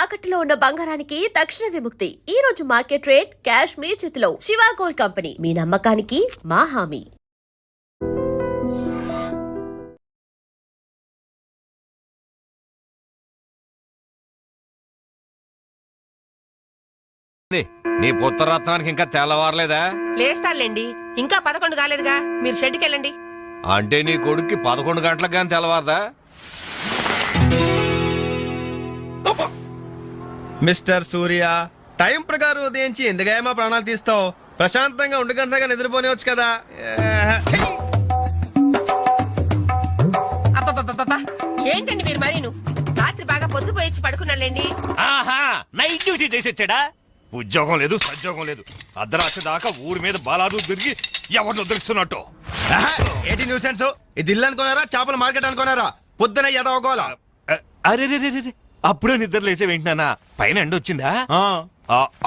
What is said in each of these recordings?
తాకట్టులో ఉన్న బంగారానికి తక్షణ విముక్తి. ఈ రోజు మార్కెట్ రేట్ క్యాష్ మీ చేతిలో. శివ గోల్డ్ కంపెనీ, మీ నమ్మకానికి మా హామీ. నీ పుత్రరత్నానికి ఇంకా తెల్లవారలేదా? లేస్తానులేండి, ఇంకా 11 కాలేదుగా. మీరు షెడ్కి వెళ్ళండి. అంటే నీ కొడుక్కి 11 గంటలకు కానీ తెల్లవారదా? మిస్టర్ సూర్య, టైం ప్రకారం ఉదయించి ఎందుకయ్యా మా ప్రాణాలు తీస్తావు? ప్రశాంతంగా 1 గంటగా నిద్రపోనివచ్చు కదా. అబ్బబ్బబ్బబ్బా, ఏంటండి మీరు మరీను? రాత్రి బాగా పొద్దుపోయి పడుకున్నాలేండి. ఆహా, నైట్ డ్యూటీ చేసి వచ్చాడా? ఉద్యోగం లేదు, సద్యోగం లేదు. అర్ధరాత్రి దాకా ఊరి మీద బాలాదు తిరిగి ఎవరిని వదిలిస్తున్నట్టు. ఏంటి న్యూసెన్స్? ఇది ఇల్లు అనుకున్నారా, చేపల మార్కెట్ అనుకున్నారా? పొద్దున ఎదవకోవాలా? అరే అప్పుడే నిద్ర లేసే వింటున్నానా? పైన ఎండ వచ్చిందా?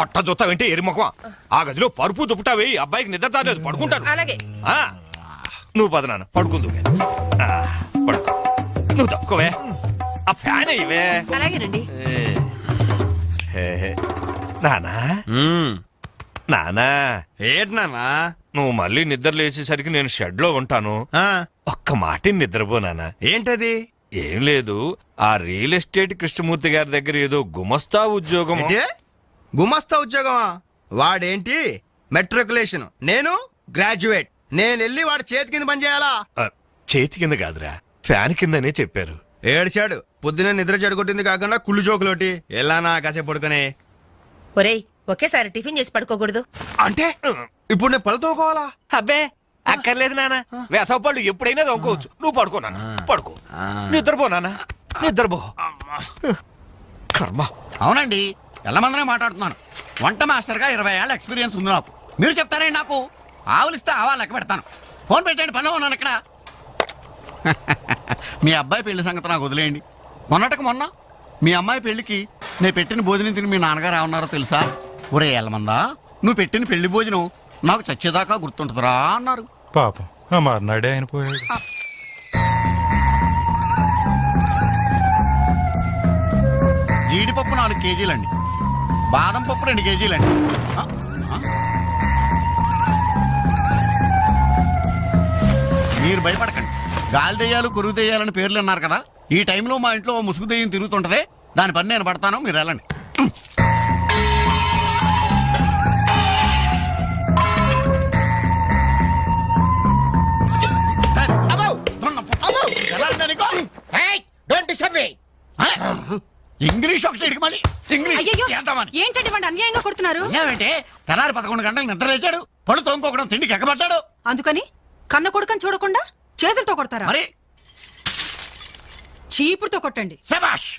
అట్ట చూస్తా వింటే ఎరిమొఖం. ఆ గదిలో పరుపు దుప్పటా వేయి, అబ్బాయికి నిద్ర చాలేదు, పడుకుంటాడు. అలాగే. నువ్వు పద నాన్న, పడుకుందు. పడుకో, నువ్వు తప్పుకోవే. ఆ ఫ్యాన్ అయ్యవే. అలాగేనండి. నానా నానా, ఏంటి నాన్నా? నువ్వు మళ్ళీ నిద్ర లేచేసరికి నేను షెడ్ లో ఉంటాను. ఒక్క మాట నిద్రపోనానా. ఏంటది? ఏం లేదు, ఆ రియల్ ఎస్టేట్ కృష్ణమూర్తి గారి దగ్గర ఏదో గుమస్తా ఉద్యోగం. గుమస్తా ఉద్యోగమా? వాడేంటి మెట్రికులేషన్, నేను గ్రాడ్యుయేట్. నేను వెళ్ళి వాడి చేతి కింద పని చేయాలా? చేతి కింద కాదురా, ఫ్యాన్ కిందనే చెప్పారు. ఏడ్చాడు. పొద్దున నిద్ర చెడగొట్టింది కాకుండా కుళ్ళు జోకులోటి. ఎలానా కాసేపు పడుకునే. ఒరేయ్, ఒకేసారి టిఫిన్ చేసి పడుకోకూడదు. అంటే ఇప్పుడు నేను పళ్ళతోకోవాలా? అబ్బే అక్కర్లేదు నాన్న, వేసవపళ్ళు ఎప్పుడైనా దొంగకోవచ్చు. నువ్వు పడుకో నాన్న, పడుకో. నిద్రపో నాన్న, నిద్రపో. కర్మ. అవునండి, ఎల్లమందనే మాట్లాడుతున్నాను. వంట మాస్టర్గా 20 ఏళ్ళ ఎక్స్పీరియన్స్ ఉంది నాకు. మీరు చెప్తారే నాకు? ఆవులిస్తే ఆవా లెక్క పెడతాను. ఫోన్ పెట్టండి, పనిలో ఉన్నాను ఇక్కడ. మీ అబ్బాయి పెళ్లి సంగతి నాకు వదిలేయండి. మొన్నటికి మొన్న మీ అమ్మాయి పెళ్లికి నేను పెట్టిన భోజనం తిని మీ నాన్నగారు ఏమన్నారో తెలుసా? ఒరే ఎల్లమందా, నువ్వు పెట్టిన పెళ్లి భోజనం నాకు చచ్చేదాకా గుర్తుంటుందిరా అన్నారు. పాపం ఆ మర్నాడే ఆయన పోయాడు. జీడిపప్పు 4 కేజీలండి, బాదం పప్పు 2 కేజీలండి. మీరు భయపడకండి. గాలి దెయ్యాలు, కురుగు దెయ్యాలని పేర్లు అన్నారు కదా. ఈ టైంలో మా ఇంట్లో ముసుగు దెయ్యం తిరుగుతుంటదే, దాని పని నేను పడతాను, మీరు వెళ్ళండి. ఇంగ్లీష్ ఒకటి ఇడికి మళ్ళీ ఏంటండి వాడు అన్యాయంగా కొడుతున్నారు? ఏమంటే తెల్లారి 11 గంటలకు నిద్ర లేచాడు, పళ్ళు తోముకోకడం తిండికి ఎక్కబడ్డాడు. అందుకని కన్న కొడుకని చూడకుండా చేతులతో కొడతారా? మరి చీపురుతో కొట్టండి. శభాష్.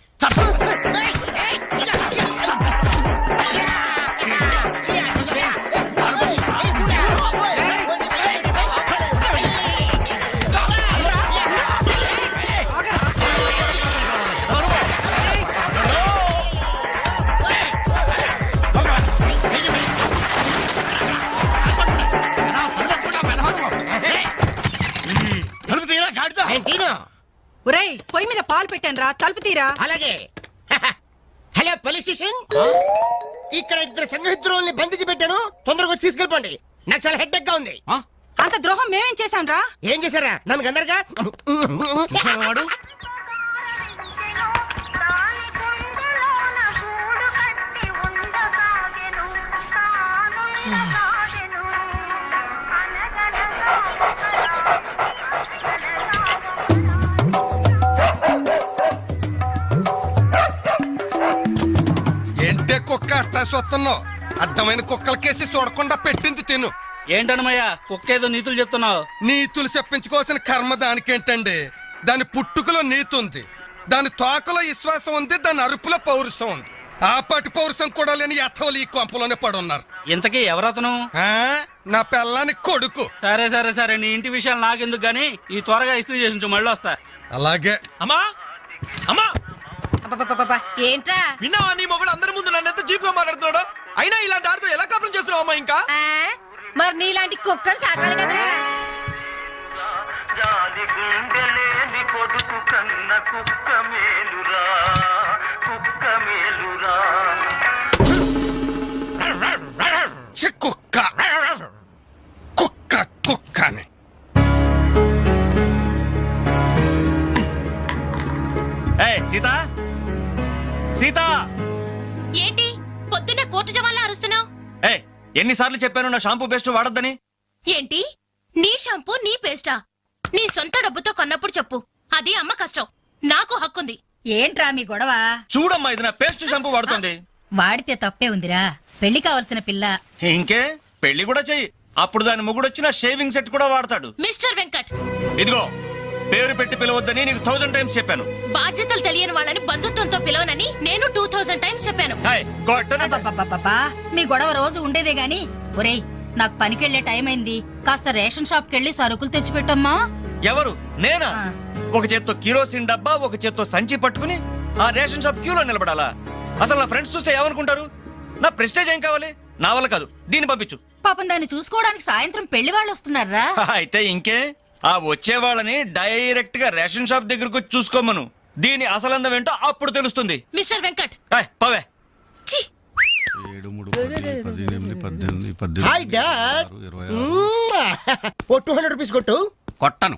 ఒరేయ్, పొయ్యి మీద పాలు పెట్టాను రా, తలుపు తీరా. అలాగే. హలో పోలీస్ స్టేషన్, ఇక్కడ 2 సంఘహితుల్ని బంధించి పెట్టాను, తొందరగా వచ్చి తీసుకెళ్ళిపోండి. నాకు చాలా హెడ్ గా ఉంది. అంత ద్రోహం మేమేం చేశాం రా? ఏం చేశారా? నన్ను అందరుగా వాడు ఏంటే కుక్క అట్టా సొత్తున్నావు? అడ్డమైన కుక్కలకేసి చూడకుండా పెట్టింది తిను. ఏంటన్నమయ్యా, కుక్కేదో నీతులు చెప్తున్నావు? నీతులు చెప్పించుకోవాల్సిన కర్మ దానికేంటండి? దాని పుట్టుకలో నీతి ఉంది, దాని తోకలో విశ్వాసం ఉంది, దాని అరుపులో పౌరుషం ఉంది. ఆ పాటి పౌరుషం కూడా లేని యథోలు ఈ కొంపలోనే పడున్నారు. ఇంతకీ ఎవరతను? నా పిల్లాని కొడుకు. సరే సరే సరే, నీ ఇంటి విషయాలు నాకెందుకు గానీ ఈ త్వరగా ఇస్త్రీ చేసి మళ్ళీ వస్తా. అలాగే. అమ్మా అమ్మా, ఏంట్రా? విన్నావా? నీ మొగుడు అందరి ముందు నన్ను ఎంత చీప్ గా మాట్లాడుతున్నాడు. అయినా ఇలాంటి ఆడితో ఎలా కాపురం చేస్తున్నావు అమ్మా? ఇంకా మరి నీలాంటి కుక్కలు సాకాలి కదరా. జాలి గుండెలేని కొడుకు కన్న కుక్క మేలురా, కుక్క మేలురా. సీత ఏంటి పొద్దున్నే కోర్టు జవాన్లా అరుస్తున్నావు? ఏ ఎన్నిసార్లు చెప్పాను నా షాంపూ బెస్ట్ వాడొద్దని? ఏంటి నీ షాంపూ నీ పేస్టా? నీ సొంత డబ్బుతో కొన్నప్పుడు చెప్పు, అది అమ్మ కష్టం, నాకు హక్కుంది. ఏంట్రా మీ గొడవ? చూడమ్మా ఇది నా పేస్ట్ షాంపూ వాడుతుంది. వాడితే తప్పే ఉందిరా, పెళ్లి కావలసిన పిల్ల. ఇంకే పెళ్లి కూడా చెయ్యి, అప్పుడు దాని మొగుడు వచ్చిన షేవింగ్ సెట్ కూడా వాడతాడు. మిస్టర్ వెంకట్, ఇదిగో పేరు పెట్టి పిలవద్దని నీకు 1000 టైమ్స్ చెప్పాను. బాధ్యతలు తెలియని వాళ్ళని బంధుత్వంతో పిలవనని నేను 2000 టైమ్స్ చెప్పాను. హాయ్ కొట్టను. అబ్బబ్బబ్బబ్బా, మీ గొడవ రోజు ఉండేదే గాని. ఒరేయ్, నాకు పనికెళ్లే టైం అయింది, కాస్త రేషన్ షాప్ కెళ్ళి సరుకులు తెచ్చిపెట్టమ్మా. ఎవరు? నేనా? ఆ. ఒక చేత్తో కిరోసిన్ డబ్బా, ఒక చేత్తో సంచి పట్టుకుని ఆ రేషన్ షాప్ క్యూలో నిలబడాలా? అసలు నా ఫ్రెండ్స్ చూస్తే ఏమనుకుంటారు? నా ప్రెస్టేజ్ ఏం కావాలి? నా వల్ల కాదు, దీన్ని పంపించు. పాపం దాన్ని చూసుకోవడానికి సాయంత్రం పెళ్లి వాళ్ళు వస్తున్నారా? అయితే ఇంకే ఆ వచ్చే వాళ్ళని డైరెక్ట్ గా రేషన్ షాప్ దగ్గరకు వచ్చి చూసుకోమను. దీని అసలందం ఏంటో అప్పుడు తెలుస్తుంది. మిస్టర్ వెంకట్, పవే. ఛీ! Hi dad. ఓ 200 రూపీస్ కొట్టు. కొట్టను.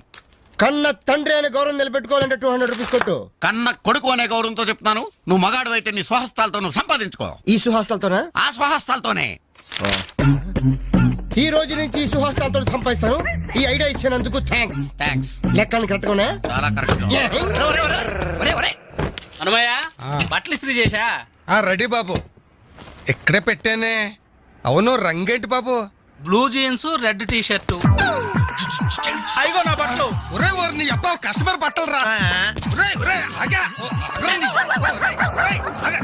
కన్న తండ్రి అనే గౌరవం నిలబెట్టుకోవాలంటే 200 రూపీస్ కొట్టు. కన్న కొడుకు అనే గౌరవంతో చెప్తాను. నువ్వు మగాడు అయితే నీ స్వహస్తాలతో నువ్వు సంపాదించుకో. ఈ సుహాస్తాలతోనా? ఆ స్వహస్తాలతోనే. ఈ రోజు నుంచి ఈ సుహాస్తాలతో సంపాదిస్తాను. ఈ ఐడియా ఇచ్చినందుకు థ్యాంక్స్. థ్యాంక్స్. లెక్కలు కరెక్ట్ గా చాలా కరెక్ట్. అనుమయ్య బట్టలు ఇస్త్రీ చేశా? రెడీ బాబు, ఇక్కడే పెట్టానే. అవును, రంగేంటి బాబు? Blue jeans, red T shirt. అయిగో నా బట్టలు. ఒరే ఒరే, నీ అబ్బా కస్టమర్ బట్టలు రా. ఒరేయ్, ఒరేయ్, ఆగా. ఒరేయ్, నీ అబ్బా, ఒరేయ్, ఒరేయ్, ఆగా.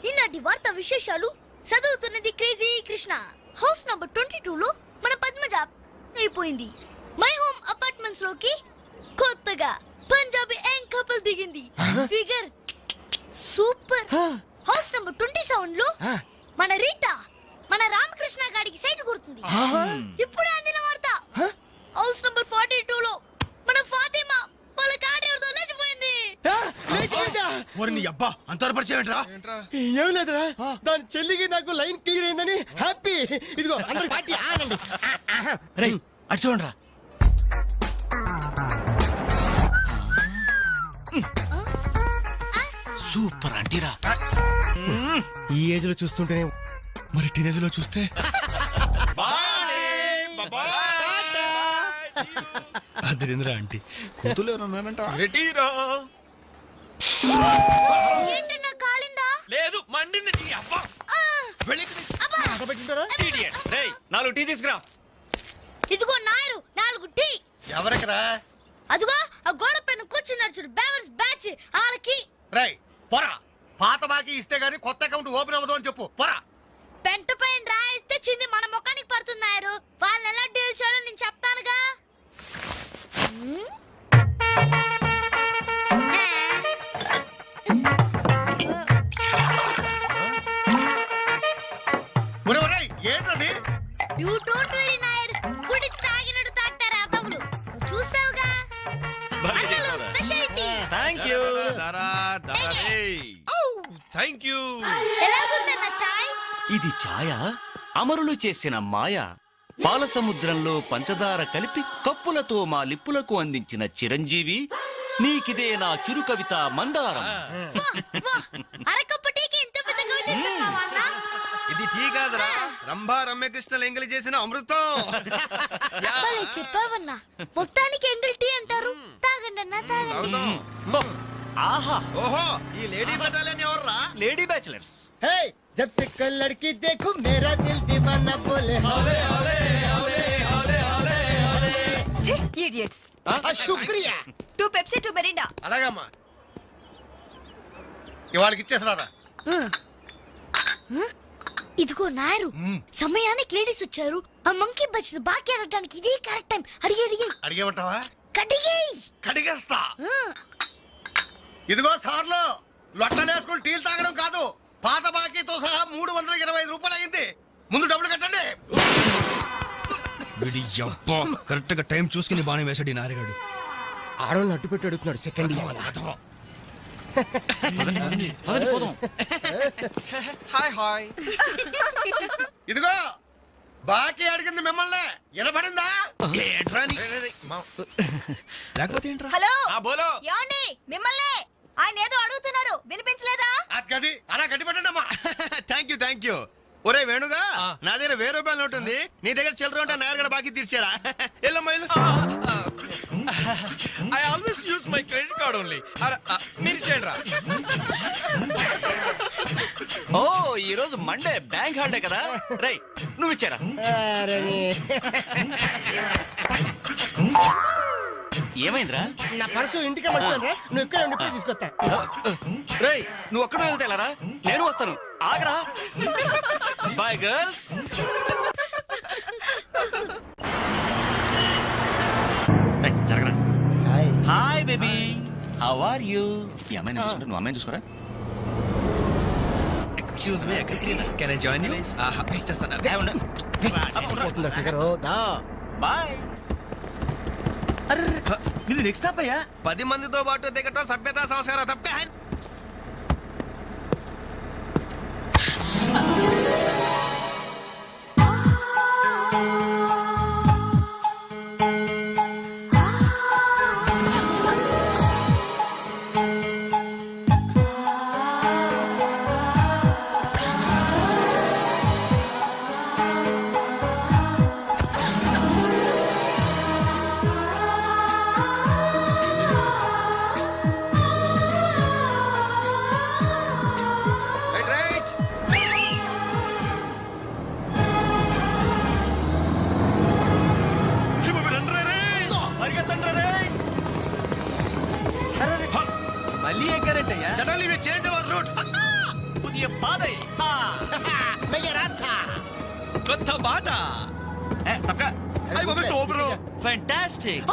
ఈనాటి వార్త విశేషాలు చదువుతున్నది క్రేజీ కృష్ణ. హౌస్ నంబర్ 22 లో మన పద్మజ అయిపోయింది. మై హోమ్ అపార్ట్మెంట్స్ లోకి కొత్తగా పంజాబీ యాంగ్ కపుల్ దిగింది. Figure super. హౌస్ నంబర్ 27 లో మన రీటా మన రామకృష్ణ గాడికి సైట్ కొడుతుంది. ఇప్పుడు అందిన వార్త హౌస్ నంబర్ 42 లో మన ఫాతిమా వాళ్ళ కాడేరుతో లేచిపోయింది. ఏం లేదురా, దాని చెల్లికి నాకు లైన్ క్లియర్ అయిందని హ్యాపీ. ఇదిగో అందరికి పార్టీ ఆనండి. అటు చూడండి రా. సూపర్ అంటీరా. ఈ ఏజ్ లో చూస్తుంటేనే మరి టీనేజ్ లో చూస్తే అదిరింద్రా ఆంటీ కూతురు ఎవరన్నారంట. ఏంటి నా కాలిందా? లేదు, మండింది నీ అబ్బా. రేయ్ 4 టీ తీసుకురా. ఇదిగో నాయరు 4 టీ. ఎవరికరా? అదిగో ఆ గోడ పైన కూర్చున్నాడు చూడు, బేవర్స్ బ్యాచ్ వాళ్ళకి. రై పోరా, పాత బాకీ ఇస్తే గానీ కొత్త అకౌంట్ ఓపెన్ అవ్వదు అని చెప్పు. పోరా. పెంట పైన రాయిస్తే చింది మన ముఖానికి పడుతున్నారు. వాళ్ళని ఎలా డీల్ చేయాలో నేను చెప్తానుగా. ఏంటది? యూ డోంట్ వరీ నాయర్, గుడి తాగినట్టు తాగుతారు అదవులు. చూస్తావుగా అన్నలు స్పెషాలిటీ. థాంక్యూ. Thank you. ఎలాగుందన్న చాయ్? ఇది ఛాయ అమరులు చేసిన మాయ. పాల సముద్రంలో పంచదార కలిపి కప్పులతో మా లిప్పులకు అందించిన చిరంజీవి, నీకిదే నా చురు కవిత మందారం. అరకప్పు టీకి ఇంత పెద్ద కవిత చెప్పావా అన్న? ఇది టీ కాదురా, రంభా రమ్యకృష్ణలు ఎంగిలి చేసిన అమృతం. భలే చెప్పావన్నా. మొత్తానికి ఎంగిల్ టీ అంటారు. తాగండి అన్న, తాగండి. ఆహా, ఓహో, ఈ లేడీ బటాలియన్ ఎవర్రా? Lady bachelors. హే, జబ్ సే కల్ లడ్కీ దేఖో మేరా దిల్ దీవానా బోలే హౌలే హౌలే హౌలే హౌలే హౌలే హౌలే. ఇడియట్స్. శుక్రియా. 2 పెప్సీ 2 మెరిండా. అలాగమ్మా, ఇవాళకి ఇచ్చేసరారా. ఇదిగో నాయరు, సమయానికి లేడీస్ వచ్చారు. ఆ మంకీ బచ్చిన బాకీ అడగడానికి ఇదే కరెక్ట్ టైం. అడిగి అడిగేమంటావా? కడిగేయ్. కడిగేస్తా. ఇదిగో సార్లు, లొట్టలేసుకుని టీలు తాగడం కాదు, పాత బాకీతో సహా 325 రూపాయలు అయింది. ముందు డబ్బులు కట్టండి. కరెక్ట్ గా టైం చూసుకుని బాగానే వేసాడు ఈ నారిగాడు. ఆడవాళ్ళని అడ్డు పెట్టి అడుగుతున్నాడు. సెకండ్ హాయ్ హాయ్ ఇదిగో బాకీ అడిగింది మిమ్మల్ని వినపడిందా? లేకపోతే ఏంట్రా హలో బోలో ఏమండి మిమ్మల్ని ఆయన ఏదో అడుగుతున్నారు వినిపించలేదా? గది అలా గట్టి పెట్టండమ్మా. థ్యాంక్ యూ ఒరే వేణుగా నా దగ్గర 1000 రూపాయల నోటు ఉంది, నీ దగ్గర చిల్లర ఉంటే నేరగడ బాకీ తీర్చారా? ఎల్లమ్మా ఇల్లు. I always use my credit card only. మీరు ఇచ్చేయండి రా. ఓ ఈ రోజు మండే బ్యాంక్ హాలిడే కదా. రై నువ్వు ఇచ్చారా? ఏమైందిరా? నా పర్సు ఇంటికే మర్చిపోయాను రా, నువ్వు ఇక్కడ ఉండి ఇప్పుడే తీసుకొస్తా. రేయ్ నువ్వు ఒక్కడే వెళ్తేలారా, నేను వస్తాను. ఆగరా. Bye girls. జరగరా. Hi baby, how are you? ఈ అమ్మాయిని చూసుకుంటే నువ్వు అమ్మాయిని చూసుకోరా. ఎక్స్క్యూజ్ మీ, ఎక్కడికి? Can I join you? చేస్తాను. పోతుందా ఫిగర్? దా బాయ్. ఇది నెక్స్ట్ స్టాప్ అయ్యా. 10 మందితో పాటు దిగటం సభ్యత సంస్కారం తప్పే. మళ్ళీ ఎక్కారంటయ్యా. Suddenly we change our route. పుదియ పాదై. నయ్య రాస్తా కొత్త బాట. తప్పక. అయ్య బాబే సూపర్. ఫ్యాంటాస్టిక్.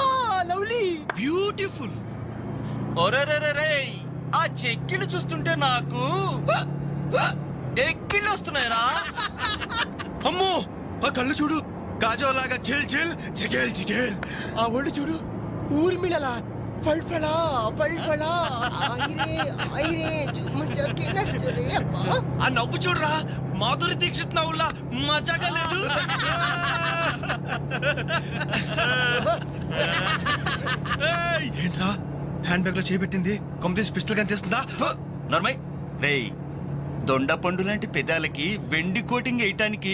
Lovely beautiful. ఒరేరేరే, ఆ చెక్కిళ్ళు చూస్తుంటే నాకు ఎక్కిళ్ళు వస్తున్నాయరా. అమ్మో ఆ కళ్ళు చూడు, కాజోలాగా జిల్ జిల్ జిగేల్ జిగేల్. ఆ ఒళ్ళు చూడు, ఊర్మిళలా ఫల్ఫలా ఫల్ఫలా. ఐరే ఐరే జుమ్మ జకిన చరే అబ్బా. ఆ నవ్వు చూడరా, మాధురి దీక్షిత్ నవ్వులా మజాగా లేదు. ఏంట్రా హ్యాండ్ బ్యాగ్ లో చేపెట్టింది? కొమ్మతీసి పిస్టల్ కనిపిస్తుందా? నర్మయ్ రేయ్, దొండ పండు లాంటి పెదాలకి వెండి కోటింగ్ వేయటానికి